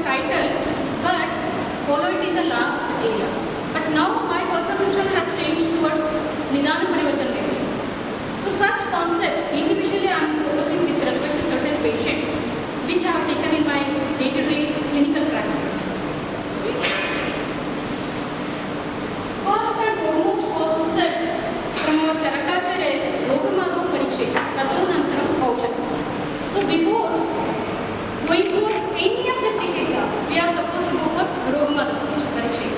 title, but follow it in the last area. But now my perception has changed towards Nidana Parivartana. So such concepts, individually I am focusing with respect to certain patients, which I have taken in my day-to-day clinical practice. First and foremost concept from our Charakacharya is Rogamado Parikshe, Tadonantaram Aushadam. So before going for any of the chikitsa, we are supposed to go for Rogamado Parikshe.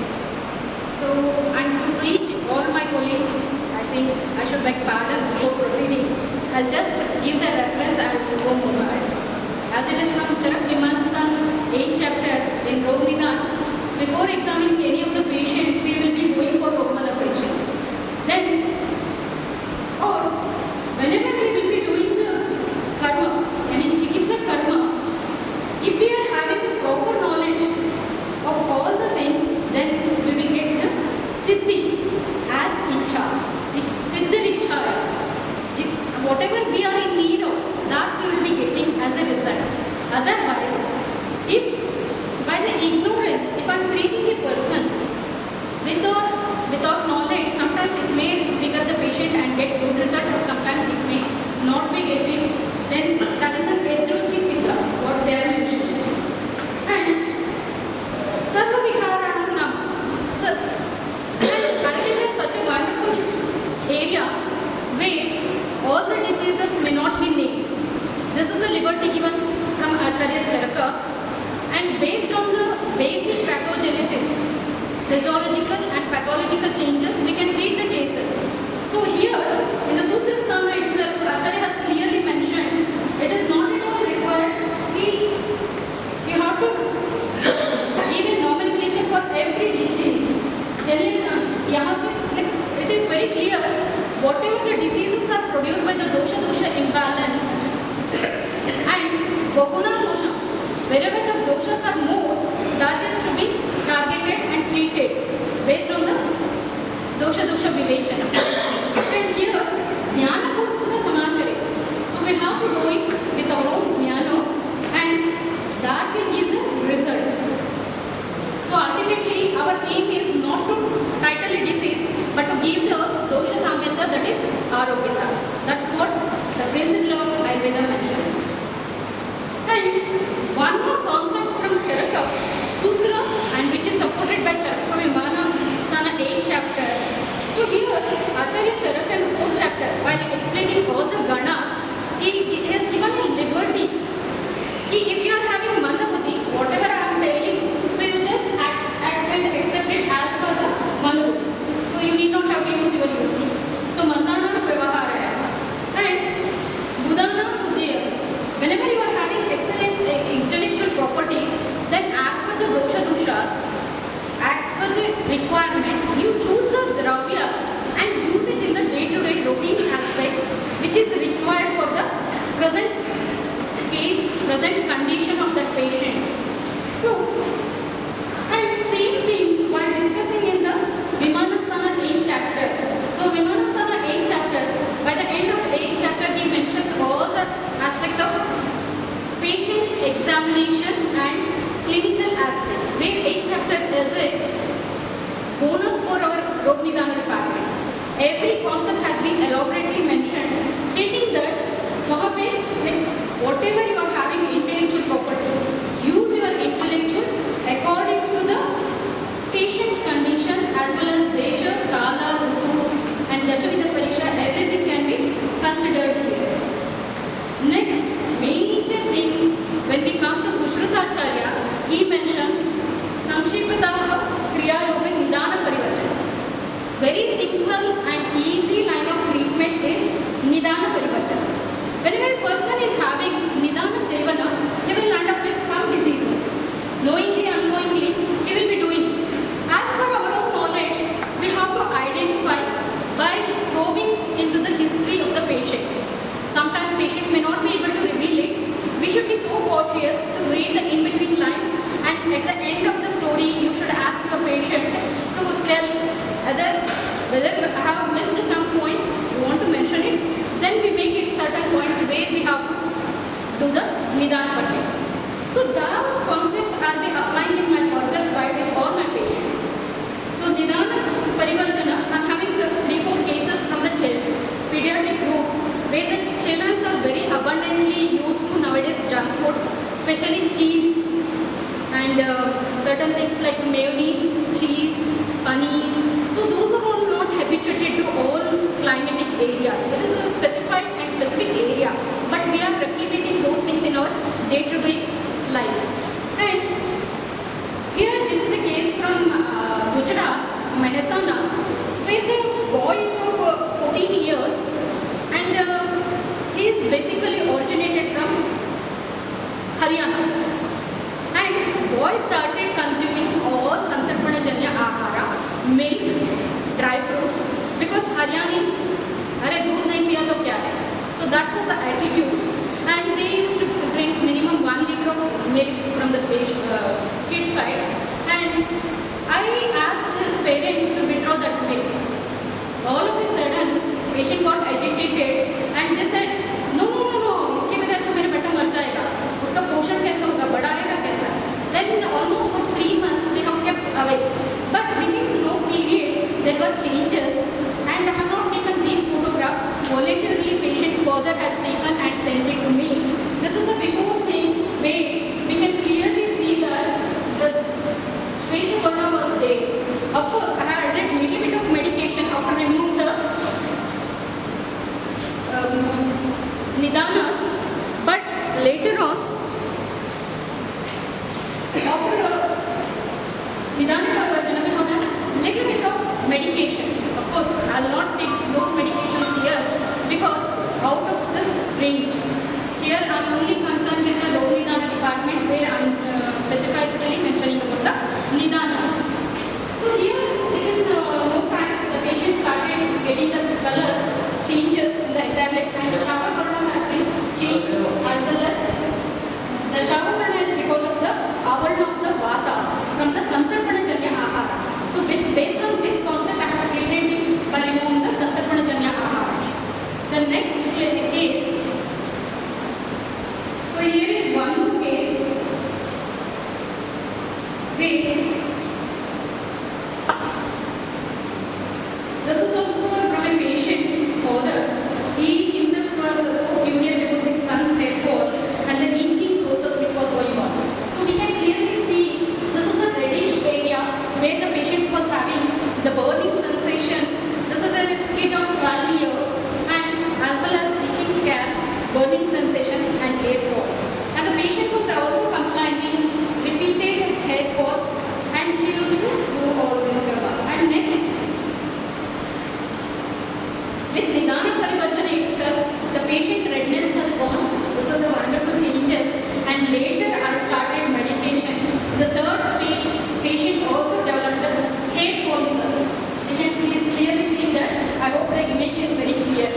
So, and to reach all my colleagues, I think I should beg pardon before proceeding. I'll just give the reference and to go more ahead. As it is from Charak Vimanasthan 8th chapter in Rog Nidan, before examining any of the patient, we will be going for Rogamada Pariksha. Then, or whenever we will be doing the karma, and in chikitsa karma, if we are having the proper knowledge of all the things, then we will get the siddhi as ichha. Siddhi ichha. Whatever we are in need of, that we will be getting as a result. Otherwise, if by the ignorance, if I am treating a person without knowledge, sometimes it may trigger the patient and get good result, or sometimes it may not be getting, then that is an edruchi siddha, what they are mentioning. And sarva vikaranam nam. Ayurveda is such a wonderful area where all the diseases may not be named. This is a liberty given from Acharya Charaka, and based on the basic pathogenesis, physiological and pathological changes, we can treat the cases. So here, in the Sutrasthana itself, Acharya has clearly mentioned, it is not at all required, you have to give a nomenclature for every disease. It is very clear, whatever the diseases are produced by the dosha imbalance and Gokuna dosha, wherever the doshas are more, that is to be targeted and treated based on the dosha vivechana. And here, jnana purvaka samachare. So we have to do it with our own jnana, and that will give the result. So ultimately, our aim is not to title a disease, but to give the dosha samyata, that is arogyata. That's what the principle of Ayurveda mentions. And one more concept from Charaka Sutra, and which is supported by Charaka Vimanastana 8th chapter. So here, Acharya Charaka in the 4th chapter, while explaining all the ganas, he has given a liberty. If you are having mandabuddhi, whatever I am telling, so you just act and accept it as per the mandabuddhi. So you need not have to use your buddhi. So mandana vyavaharaya and budana buddhiya. Whenever you are having excellent intellectual properties, then as per the doshas, as per the requirement, you choose the dravyas and use it in the day-to-day routine aspects which is required for the present case, present condition of that patient. So, and same thing while discussing in the Vimanasthana 8th chapter. So Vimanasthana 8th chapter, by the end of 8th chapter, he mentions all the aspects of patient examination and clinical aspects, where 8th chapter is a bonus for our Rog Nidana department. Every concept has been elaborately mentioned, stating that whatever you are having intellectual property, use your intellectual according to the patient's condition as well as desha, kala, rutu and dashavidha pariksha, everything can be considered here. Next, major thing, when we come to Sushrutaracharya, he mentioned Sankshiprataha Kriya Yoga Nidana Parivartana. Very simple and easy line of treatment is Nidana Parivartana. Whenever a person is having Nidana Sevana, he will end up with some diseases. Knowingly, unknowingly, he will be doing. As per our own knowledge, we have to identify by probing into the history of the patient. Sometimes patient may not be able to reveal it. We should be so cautious to read the in-between lines, and at the end of the story, you should ask your patient to tell whether I have missed some point, you want to mention it, then we make it certain points where we have to do the Nidana Pattaya. So those concepts are and certain things like mayonnaise, cheese, paneer. So those are all not habituated to all climatic areas. It is a specified and specific area, but we are replicating those things in our day-to-day life. And here this is a case from Gujarat, Mahesana, where the boy is of 14 years and he is basically originated from Haryana. And boy started consuming all Santarpana Janya Ahara, milk, dry fruits, because Haryani, अरे दूध नहीं पिया तो क्या है? So that was the attitude, and they used to drink minimum 1 liter of milk from the kid side. And I asked his parents to withdraw that milk. All of a sudden, patient got agitated and they said, no, no, no, no, इसके बगैर तो मेरा बेटा मर जाएगा. उसका पोषण कैसे होगा? बड़ा आएगा कैसा? Then almost for 3 months we have kept away. But within no period there were changes, and I have not taken these photographs. Voluntarily, patient's father has taken and sent it to me. This is a before thing where we can clearly see that the Shweta was there. Of course, I had added little bit of medication after removing the nidanas, but later on, after nidana parvarjana, we have done little bit of medication. Of course, I will not take those medications here because out of the range. Here I am only concerned with the Rog Nidana department, where I am specifically mentioning about the nidanas. So here, within no time, the patient started getting the color changes in the entire leg, and the shower curtain has been changed, as well as the shower curtain is because of the avarna of the vata from the Santarpana Janya Ahara. So based on this concept, I have treated him by removing the Santarpana Janya Ahara. The next case, so here is one more case where this is also from a patient father. He himself was so curious about his son's hair fall and the inching process which was going on. So we can clearly see this is a reddish area where the patient was having the burning sensation. This is a kid of 12 years, and as well as itching scalp, burning sensation and hair fall. And the patient was also complaining repeated hair fall, and he used to do all this karma. And next, with Nidana Parivarjana itself, the patient redness has gone. This is a wonderful changes. And later I started medication. The third stage, patient also developed the hair follicles. You can clearly see that. I hope the image is very clear.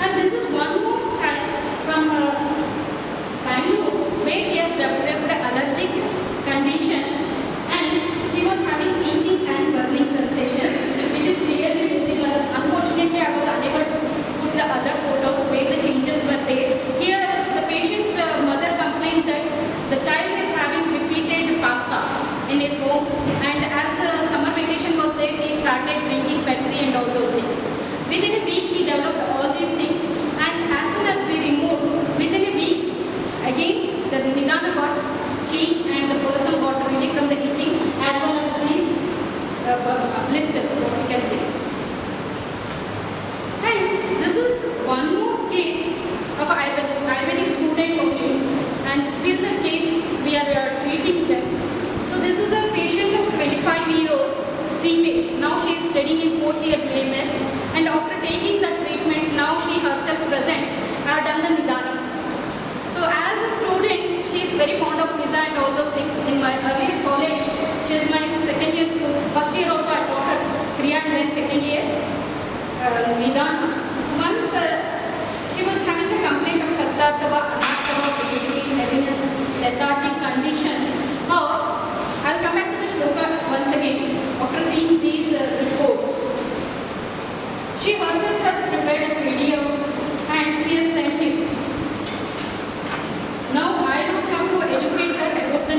And this is one more child from Bangalore, where he has developed an allergic condition, and he was having itching and burning sensation, which is clearly visible. Unfortunately, I was unable to put the other photos where the changes were there. Here, the patient mother complained that the child is having repeated pasta in his home, and as summer vacation was there, he started drinking Pepsi and all those things. Within a week, he developed all these things, and as soon as we removed, within a week, again, the nidana got changed and the person got relief from the itching, as well as these blisters, what we can say. And this is one more case of Ayurvedic student only, and still the case we are treating them. So this is a patient of 25 years, female. Now she is studying in 4th year BMS, and after taking the treatment, now she herself present have done the nidana. So as a student, she is very fond of pizza and all those things. In my earlier college, she is my second year student. First year also I taught her Kriya, and then second year nidana. Once she was having a complaint of Kastartava, Anartava, creativity, heaviness, lethargic condition. Now, I'll come back to the shloka once again after seeing these reports. She herself has prepared a PDF and she has sent it. Now I don't have to educate her about the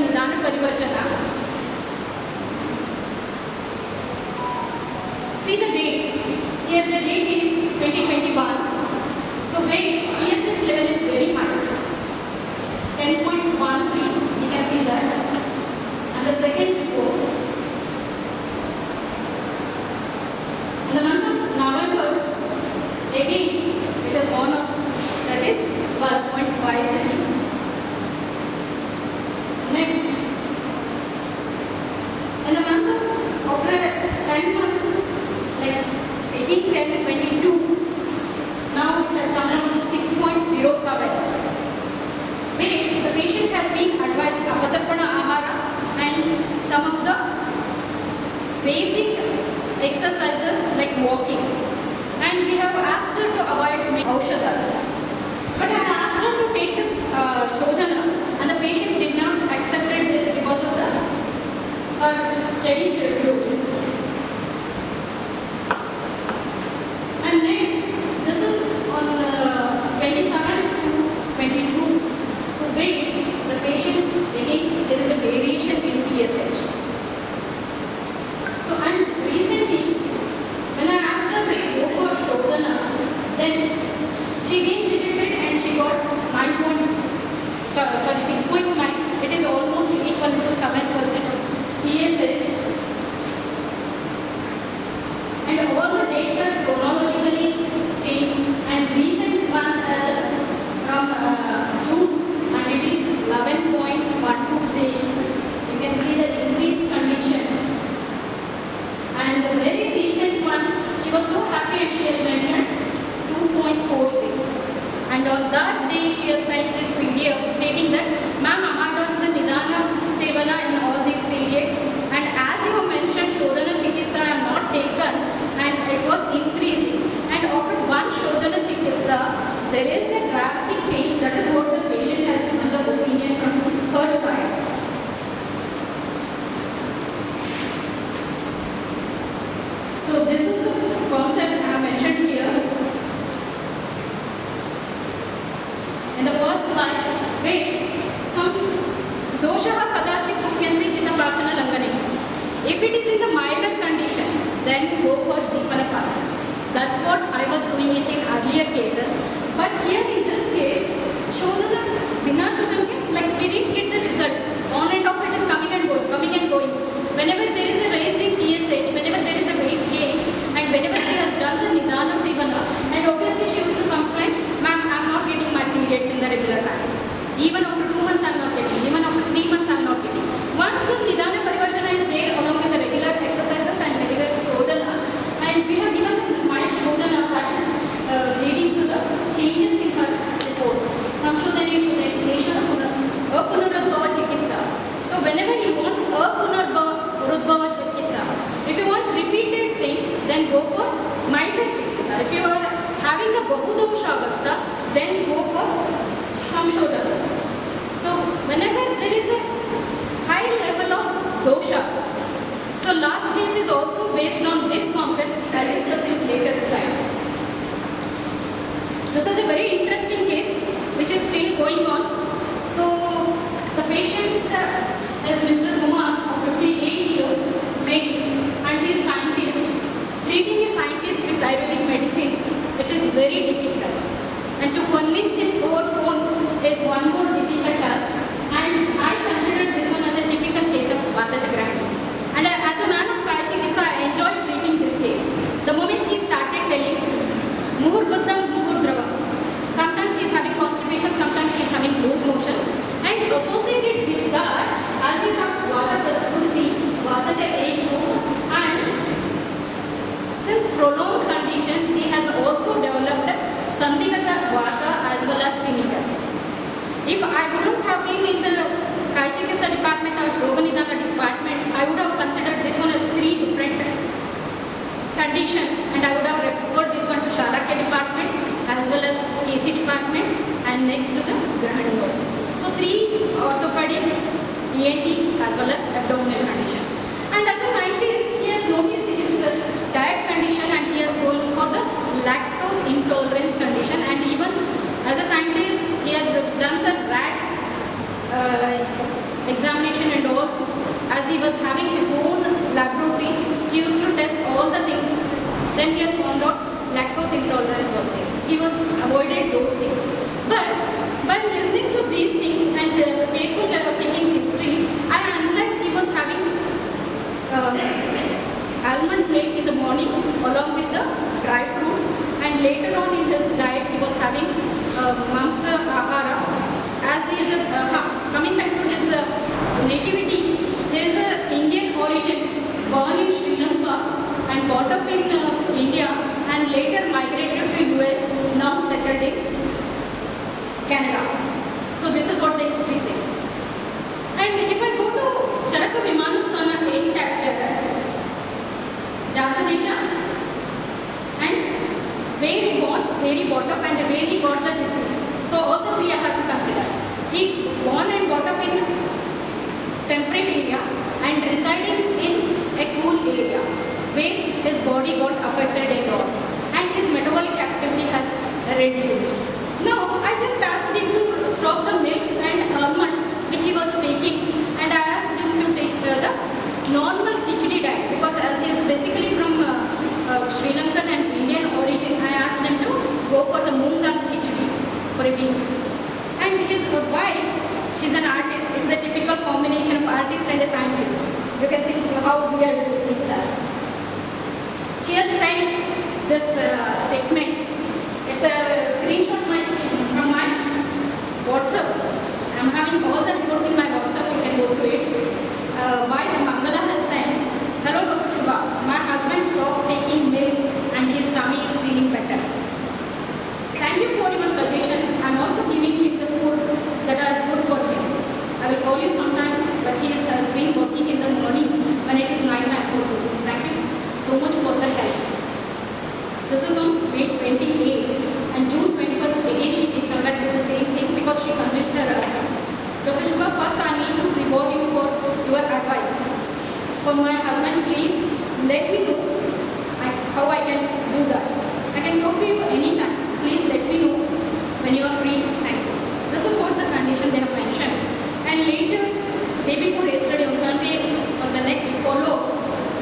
10 months, like 18, 10, 22, now it has come down to 6.07. Where the patient has been advised Apadarpana Ahara and some of the basic exercises like walking. And we have asked her to avoid Aushadas. But I asked her to take Shodhana, and the patient did not accept this because of her steady schedule. And next, this is on 27 to 22. So wait, the patients, again, there is a variation in TSH. So, and recently, when I asked her to go for Shodhana, then she again rejected and she got 6.9. It is almost equal to 7% TSH. And all the dates are chronologically changed, and recent one is from June, and it is 11.126. You can see the increased condition. And the very recent one, she was so happy and she has mentioned 2.46. And on that day, she has sent this PDF stating that, ma'am, I have done the Nidana Sevana in all these periods. And as you have mentioned, Shodhana Chikitsa I have not taken, and it was increasing. And after one Shodhana Chikitsa, there is a drastic change. That is what the patient has given the opinion from her side. So this is a concept I have mentioned here. In the first slide, where some doshaha kadachit upyanti chitta prachana langane. If it is in the milder condition, then go for deepana prachana. That's what I was doing it in earlier cases. But here in this case, Shodhana, Bina Shodhana, like we didn't get the result. On and off it is coming and going, coming and going. Whenever there is a rise in TSH, whenever there is a weight gain, and whenever she has done the Nidana Sevana, and obviously she used to complain, ma'am, I am not getting my periods in the regular time. Even after 2 months I am not getting, even after 3 months I am not getting. Once the Nidana Parivarjana is there along with the regular exercises and regular Shodhana, and we have given the mild Shodhana that is leading to the changes in her report. Samshodhaneshu Apunarudbhava Chikitsa. So whenever you want Apunarudbhava Chikitsa, if you want repeated thing, then go for milder Chikitsa. If you are having a Bahudosha Avastha, then go for Samshodhana. So whenever there is a high level of doshas, so last case is also based on this concept I will discuss in later slides. This is a very interesting case which is still going on. So the patient is Mr. Kumar of 58 years, male, and he is scientist. Treating a scientist with Ayurvedic medicine, it is very difficult. And to convince him over phone is one more difficult task. And I consider this one as a typical case of Vata Jagrani. And as a man of Kaya Chikitsa, I enjoyed treating this case. The moment he started telling, Muhur Buddham, Muhur Drava. Sometimes he is having constipation, sometimes he is having loose motion. And associated with that, as he is of Vata Prakriti, Vata age goes, and since prolonged condition, he has also developed Sandhigata Vata as well as tinnitus. If I wouldn't have been in the Kaya Chikitsa department or Roganidana department, I would have considered this one as 3 different conditions, and I would have referred this one to Shalakya department as well as KC department and next to the Grahani also. So 3 orthopedic, ENT as well as abdominal condition. And as a scientist, he has noticed his diet condition and he has gone for the lactose intolerance condition, and even as a scientist, he has done the rat examination and all. As he was having his own laboratory, he used to test all the things. Then he has found out lactose intolerance was there. He was avoided those things. But by listening to these things and careful taking history, I analyzed he was having almond milk in the morning along with the dry fruits, and later on in his diet he was having mamsa ahara. As he is coming back to his nativity, there is an Indian origin born in Sri Lanka where he brought up and where he got the disease. So all the three I have to consider. He born and brought up in temperate area and residing in a cool area where his body got affected a lot and his metabolic activity has reduced. Now I just asked him to stop the milk and almond which he was taking, and I asked him to take the normal khichdi diet because as he is basically from Sri Lankan and Indian origin, I asked him to go for the moong dal khichdi for a week. And his wife, she's an artist. It's a typical combination of artist and a scientist. You can think how weird these things are. She has sent this statement. It's a screenshot from my WhatsApp. I'm having all the reports in my WhatsApp. You can go through it. Wife Mangala has sent, "Hello Dr. Shubha, my husband stopped taking milk and his tummy is feeling better. Thank you for your suggestion. I'm also giving him the food that are good for him. I will call you sometime, but he has been working in the morning when it is night time for you. Thank you so much for the help." This is on May 28 and June 21st again she did come back with the same thing because she convinced her husband. "Dr. Shubha, first I need to reward you for your advice. For my husband, please let me know how I can do that. I can talk to you anytime. Please let me know when you are free. Thank you." This is what the condition they have mentioned. And later, day before yesterday on Sunday, for the next follow,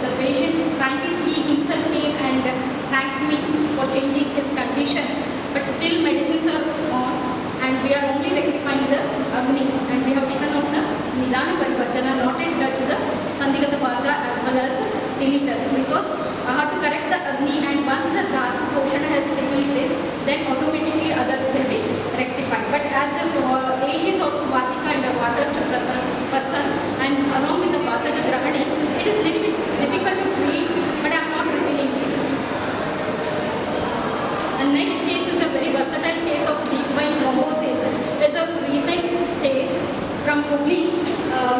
the patient scientist he himself came and thanked me for changing his condition. But still medicines are on and we are only rectifying the Agni and we have taken out the Nidana Parivarjana, not yet touch the Sandhigata Vata as well as tinnitus because I have to correct the Agni and once the Dhatu portion has taken place, then automatically others will be rectified. But as the age is also Vatika and the Vata person and along with the Vata Grahani, it is little bit difficult to treat, but I am not revealing it. The next case is a very versatile case of deep vein thrombosis. It's a recent case from Hooghly,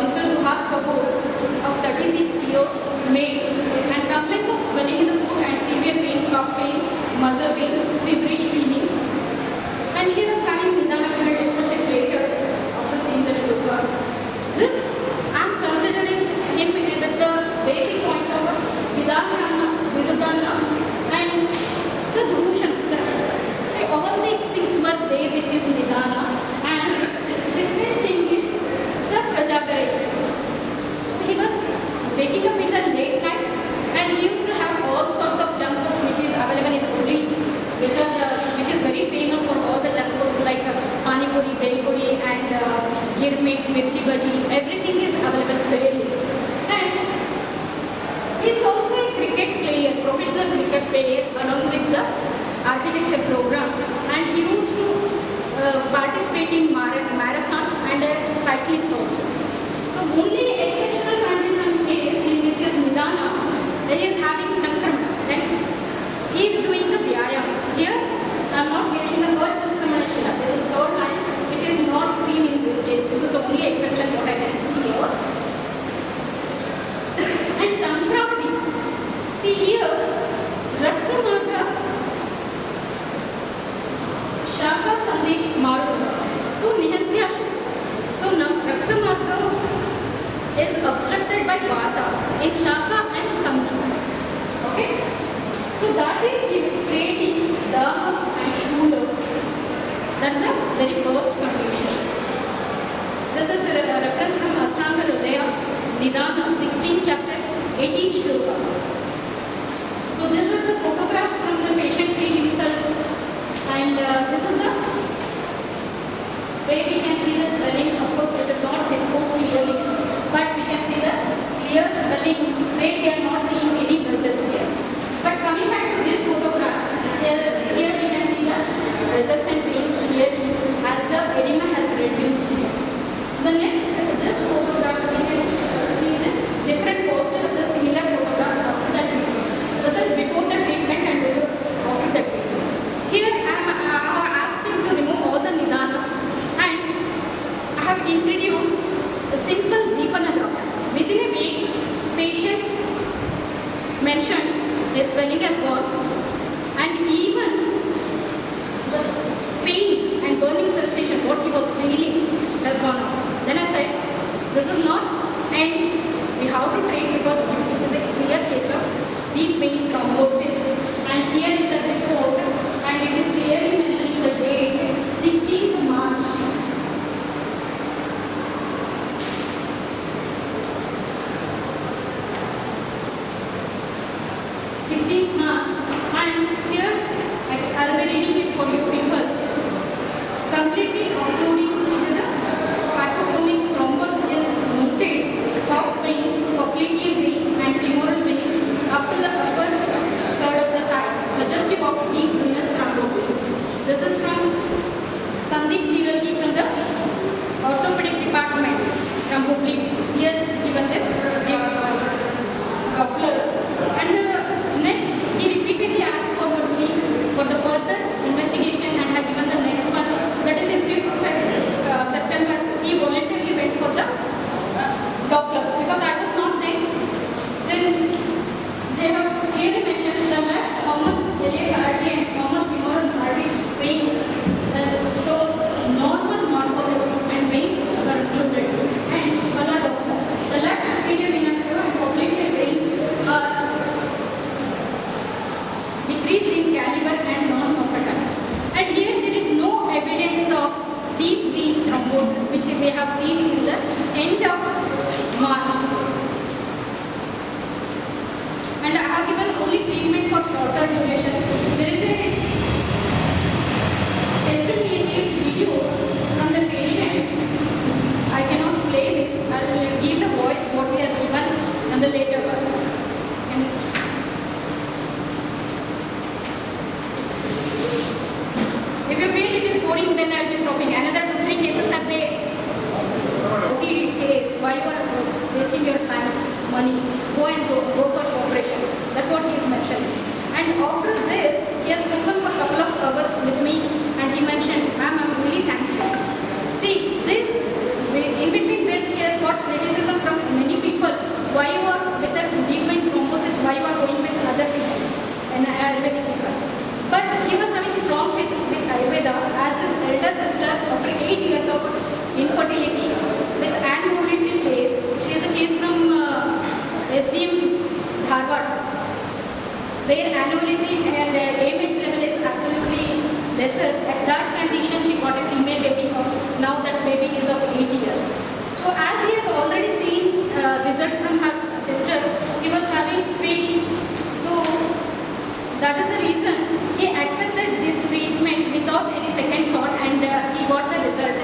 Mr. Suhas Kapoor of 36 years, male, and complaints of swelling in the foot and severe pain, cough pain, muscle pain, feverish feeling. And he was having Nidana, we will discuss it later after seeing the sugar. This, I am considering him with the basic points of Vidana, Viruddhana, and Sadhushan. So all these things were there with his Nidana. And second thing is Prajagaration. So he was waking up in the late night and he used to have all sorts of junk food which is available in Puri, which is very famous for all the junk foods like Pani Puri, Bel Puri and Girmit, Mirchi Bhaji. Everything is available fairly. And he is also a cricket player, professional cricket player along with the architecture program, and he used to participate in marathon and a cyclist also. So only exceptional condition is in which is Nidana, he is having Chankramana and he is doing the Vyayam. Here I am not giving the word Chankramana Shila. This is third line which is not seen in this case. This is the only exception what I can see here. And Samprapti. See here, Raktamarga Shaka Sandeep Maruta. So Nihantyashu. So now Raktamarga is obstructed by Vata in Shaka and Sandhis. Okay? So that is creating Dama and Shula. That's the very first condition. This is a reference from Ashtanga Hridaya, Nidana, 16th chapter, 18th shloka. So this is the photographs from the patient himself. And this is a where we can see the swelling. Of course, it is not exposed clearly, but we can see the clear swelling where we are not seeing any vessels here. But coming back to this photograph, here we can see the vessels and veins clearly as the edema has reduced here. The next, this photograph, we can see the different posture of the similar photograph after the treatment. This is before the treatment and before after the treatment. Here I have asked him to remove all the Nidanas and I have introduced a simple Deepanadra. Within a week, patient mentioned the swelling has gone and even not end. We have to treat because this is a clear case of deep vein thrombosis. And here is the report, and it is clearly mentioning the date 16th March. And here I will be reading it for you people. Completely concluding with the hypochromic thrombus is noted of veins, popliteal vein and femoral vein up to the upper third of the thigh, suggestive of deep venous thrombosis. This is from Sandeep Niralgi from the orthopedic department from Hubli. He has given this Doppler. And next, he repeatedly asked for me for the further investigation and had given the next one, that is in 5th September, he voluntarily went for the Doppler because I was not there. Then they have clearly mentioned the left common iliac artery and common femoral artery vein shows normal morphology and veins are included and color Doppler. The left superior vena cava and popliteal veins are decreased in caliber and non-compactile. And here there is no evidence of deep vein thrombosis which we have seen in the end of March. And I have given only treatment for shorter duration. There is a testimonials video from the patients. I cannot play this. I will give the voice what he has given and the later one. If you feel it is boring, then I will be stopping. Another 2-3 cases are there. OTD case, why you are wasting your time, money? Go for cooperation. That's what he is mentioning. And after this, he has spoken for a couple of hours with me, and he mentioned, ma'am, I'm really thankful. See, this, in between this, he has got criticism from many people. Why you are with a deep vein thrombosis? Why you are going with other people and Ayurvedic people? But he was having strong faith with Ayurveda as his elder sister after 8 years of infertility with aneuploidy case. She is a case from SDM Dharwad where aneuploidy and AMH level is absolutely lesser. At that condition she got a female baby. Now that baby is of 8 years. So as he has already seen results from her sister, he was having faith. So that is the reason he accepted this treatment without any second thought, and he got the result.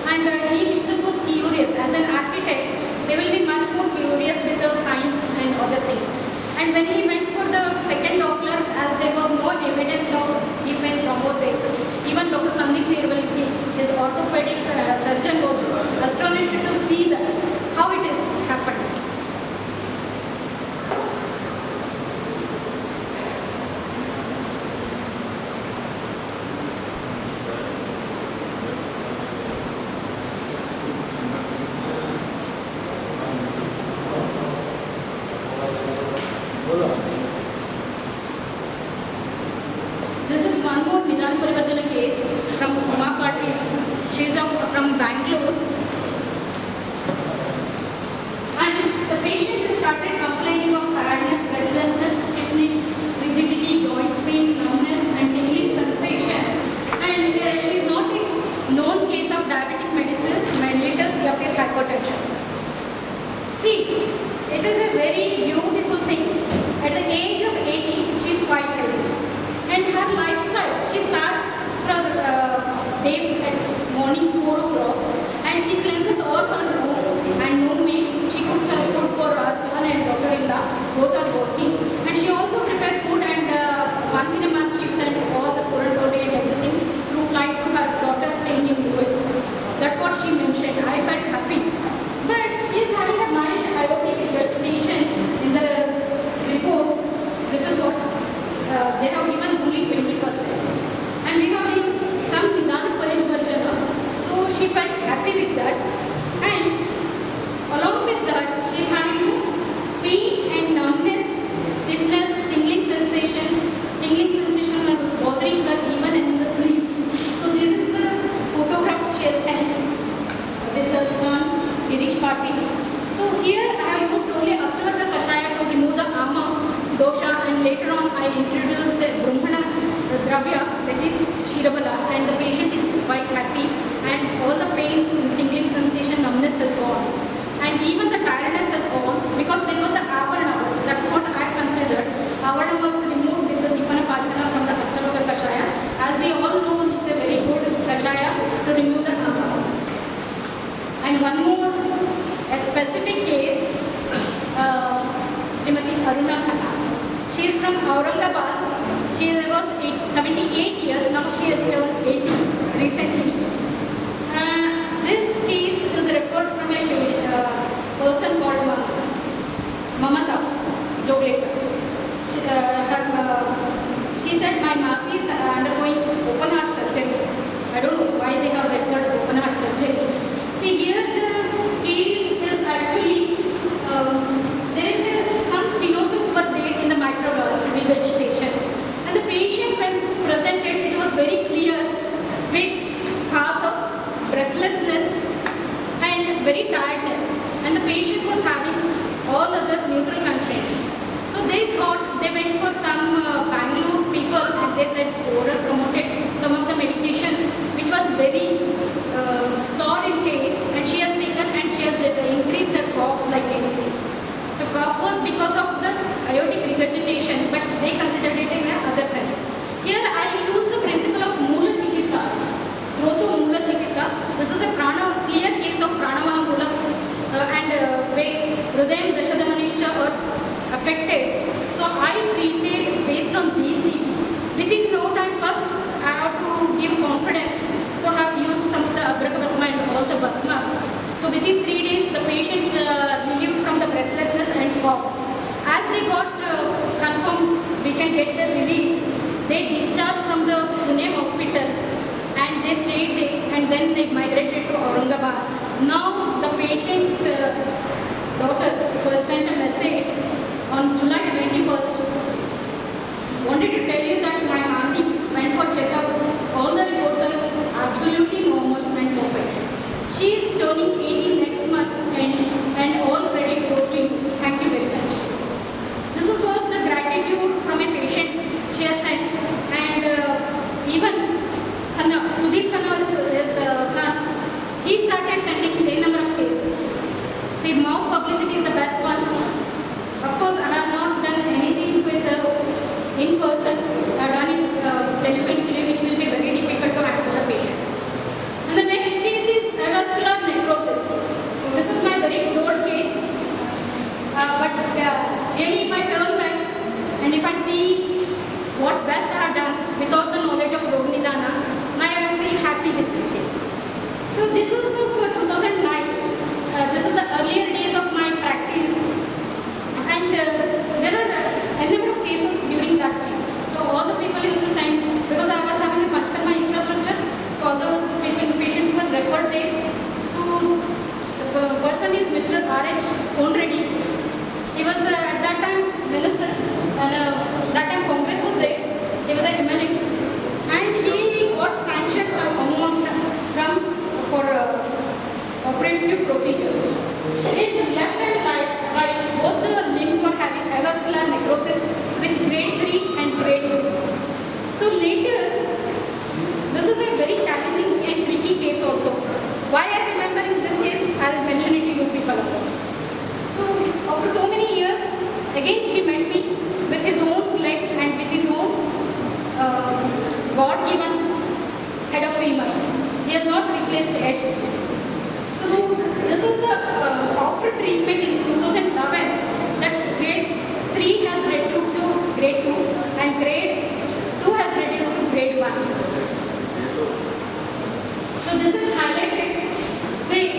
And he himself was curious. As an architect, they will be much more curious with the science and other things. And when he went for the second Doppler, as there was no evidence of deep vein thrombosis, even Dr. Sandeep Niralgi, his orthopedic surgeon, was astonished to see that how it has happened. This is one more Nidana Parivarjana case from Uma Patil. She is from Bangalore. And the patient started complaining of tiredness, breathlessness, stiffness, rigidity, joint pain, numbness and tingling sensation. And she is not a known case of diabetic mellitus or hypertension. See, it is a very beautiful thing. At the age of 80, she is quite healthy. And her lifestyle, she starts from day at morning 4 o'clock and she cleanses all her room and no maids. She cooks her food for her son and daughter-in-law, both are working. And she also prepares food, and once in a month she sends all the Quran and everything through flight to her daughter staying in US. That's what she mentioned. I felt happy. But she is having a mild aortic regurgitation in the report. This is what they have given only 20%. And we have given some Nidana Parivarjana. So she felt happy with that. And along with that, she is having pain and numbness, stiffness, tingling sensation was bothering her even in the sleep. So this is the photographs she has sent with her son, Girish Patil. introduced the Brahmana Dravya, that is Shirabala, and the patient is quite happy, and all the pain, tingling sensation, numbness has gone. And even the tiredness has gone because there was an avarana. That's what I considered. Avarana was removed with the Dipana Pachana from the Astaloka Kashaya. As we all know, it's a very good Kashaya to remove the avarana. And one more, a specific case, Srimati Aruna Khanna. She is from Aurangabad. She was 78 years, now she has turned 80 recently. This case is referred from a person called Mamata Joglekar. She said, my Masi is undergoing open heart surgery. I don't know why they have referred open heart surgery. See, here the case is actually, there is some stenosis were there in the mitral valve, regurgitation. And the patient, when presented, it was very clear with khasa, breathlessness, and very tiredness. And the patient was having all other neutral constraints. So they thought, they went for some Bangalore people, and they said oral promoted some of the medication which was very sour in taste, and she has taken and she has increased her cough like anything. So cough was because of the aortic regurgitation, but they considered it in another sense. Here I use the principle of Mula Chikitsa, Sroto Mula Chikitsa. This is a clear case of Pranavana Mulas and where Hridayam Dashadamanischa are affected. So I treated based on these things. Within no time, first I have to give confidence. So I have used some of the Abraka Basma and all the Basmas. So within 3 days, the patient relieved from the breathlessness and cough. As they got confirmed we can get the relief, they discharged from the Pune hospital and they stayed there, and then they migrated to Aurangabad. Now the patient's daughter was sent a message on July 21st. Wanted to tell you that my Masi went for checkup. All the reports are absolutely normal and perfect. She is turning 18 next month, and all credit goes to you. Thank you very much. This is what the gratitude from a patient she has sent. And even Khanna, Sudhir Khanna is son, he started sending a number of cases. See, mouth publicity is the best one. Of course, I have not done anything with in person. I have done it telephonically, which will be very difficult to handle the patient. And the next case is avascular necrosis. This is my very old case. But really, if I turn back and if I see what best I have done without the knowledge of Rog Nidana, I feel happy with this case. So this is for 2009. This is the earlier days of my practice. And there are a number of cases during that time. So all the people used to send, because I was having a Panchkarma infrastructure, so all the patients were referred there. So the person is Mr. R.H. Onreddy. He was at that time minister, and that time Congress was there. He was an MLA. And he got sanctioned some amount for operative procedures. His left and right, both the limbs were having avascular necrosis with grade 3 and grade 2. So later, this is a very challenging and tricky case also. Why I am remembering this case, I will mention it to you people. So after so many years, again he met me with his own leg and with his own God-given head of femur. He has not replaced it. So this is after treatment in 2011 that grade 3 has reduced to grade 2 and grade 2 has reduced to grade 1 necrosis. So this is highlighted with,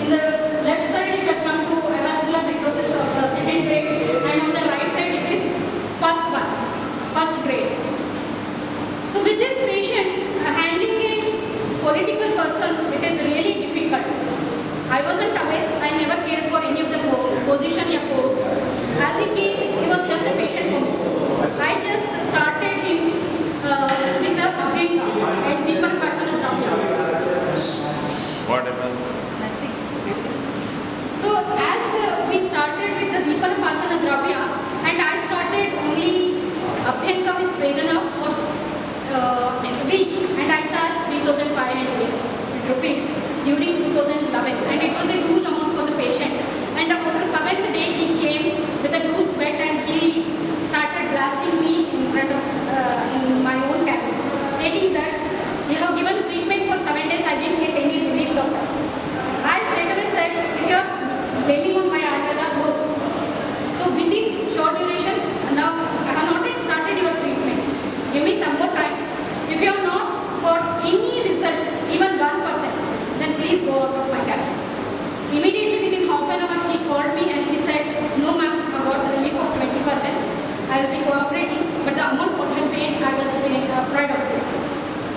in the left side it has come to avascular necrosis of the second grade, and on the right side it is first grade. So with this patient, handling a political person, it is really difficult. I wasn't aware, I never cared for any of the position or post. As he came, he was just a patient for me. I just started him with the Abhyanga and Dipana Pachana Dravya. What happened? Nothing. So as we started with the Dipana Pachana Dravya, and I started only Abhyanga with Vedana for a week, and I charged 3,500 rupees during 2011, and it was a huge amount for the patient. And after the 7th day, he came with a huge sweat and he started blasting me in front of in my own cabin, stating that you have given treatment for 7 days, I didn't get any relief, doctor. I straight away said, if you are blaming on my Ayurveda, no. So within short duration, now I have not yet started your treatment. Give me some more time. If you have not got any result, even 1%, then please go out of my cabin. Immediately within half an hour, he called me and he said, no ma'am, I got relief of 20%. I will be cooperating, but the amount what I paid, I was feeling afraid of this.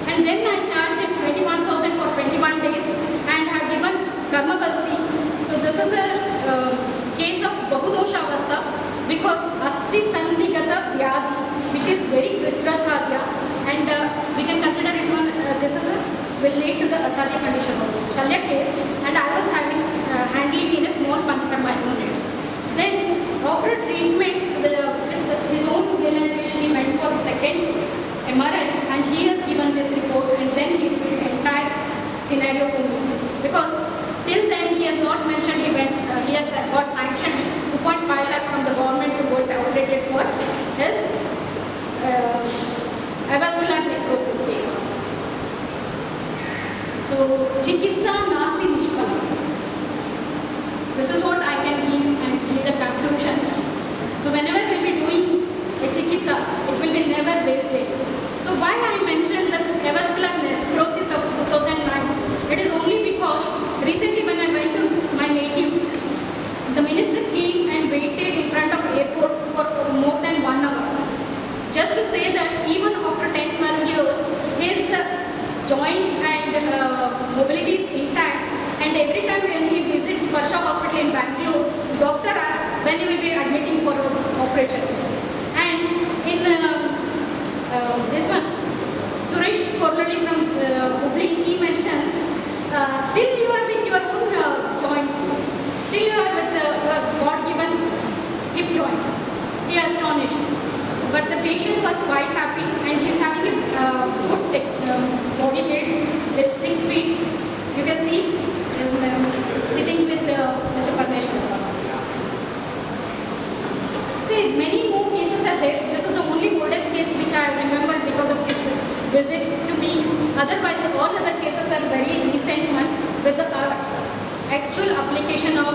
And then I charged him 21,000 for 21 days and have given Karma Basti. So this is a case of Bahudosha Avastha because Asti Sandhigata Vyadi, which is very Krichrasadya, and we can consider it one, this is will lead to the Asadya condition also. Shalya case, and I was handling in a small Panchakarma unit. Then after treatment, with his own realization, he went for the second MRI and he has given this report, and then he did the entire scenario for me. Because till then he has not mentioned he has got sanctioned 2.5 lakh from the government to go tabulated for his avascular necrosis case. So, Chikitsa Nasti Nishpala. This is what I can give and give the conclusion. So, whenever we will be doing a Chikitsa, it will be never wasted. So, why I mentioned the avascular necrosis of 2009? It is only because recently when I went to my native, the minister came and waited in front of airport for more than 1 hour. Just to say that even after 10-12 years, his joints and mobility is intact, and every time when he visits Sparsha Hospital in Bangalore, doctor asks when he will be admitting for operation. And in this one, Suresh Korlani from Hubli, he mentions, still you are with your own joints, still you are with your God-given hip joint. He is astonished. But the patient was quite happy and he is having a good body weight with 6 feet. You can see he is sitting with Mr. Parmeshwar. See, many more cases are there. This is the only oldest case which I remember because of his visit to me. Otherwise, all other cases are very recent ones with the actual application of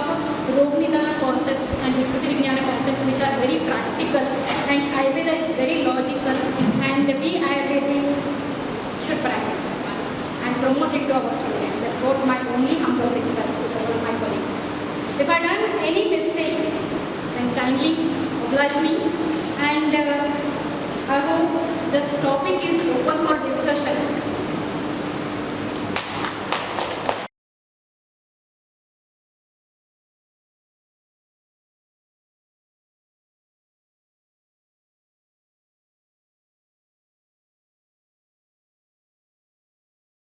Rognidana concepts and Vikriti Vijnana concepts which are very practical, and Ayurveda is very logical, and we Ayurvedics should practice that and promote it to our students. That's what my only humble request to all my colleagues. If I done any mistake, then kindly oblige me, and I hope this topic is open for discussion.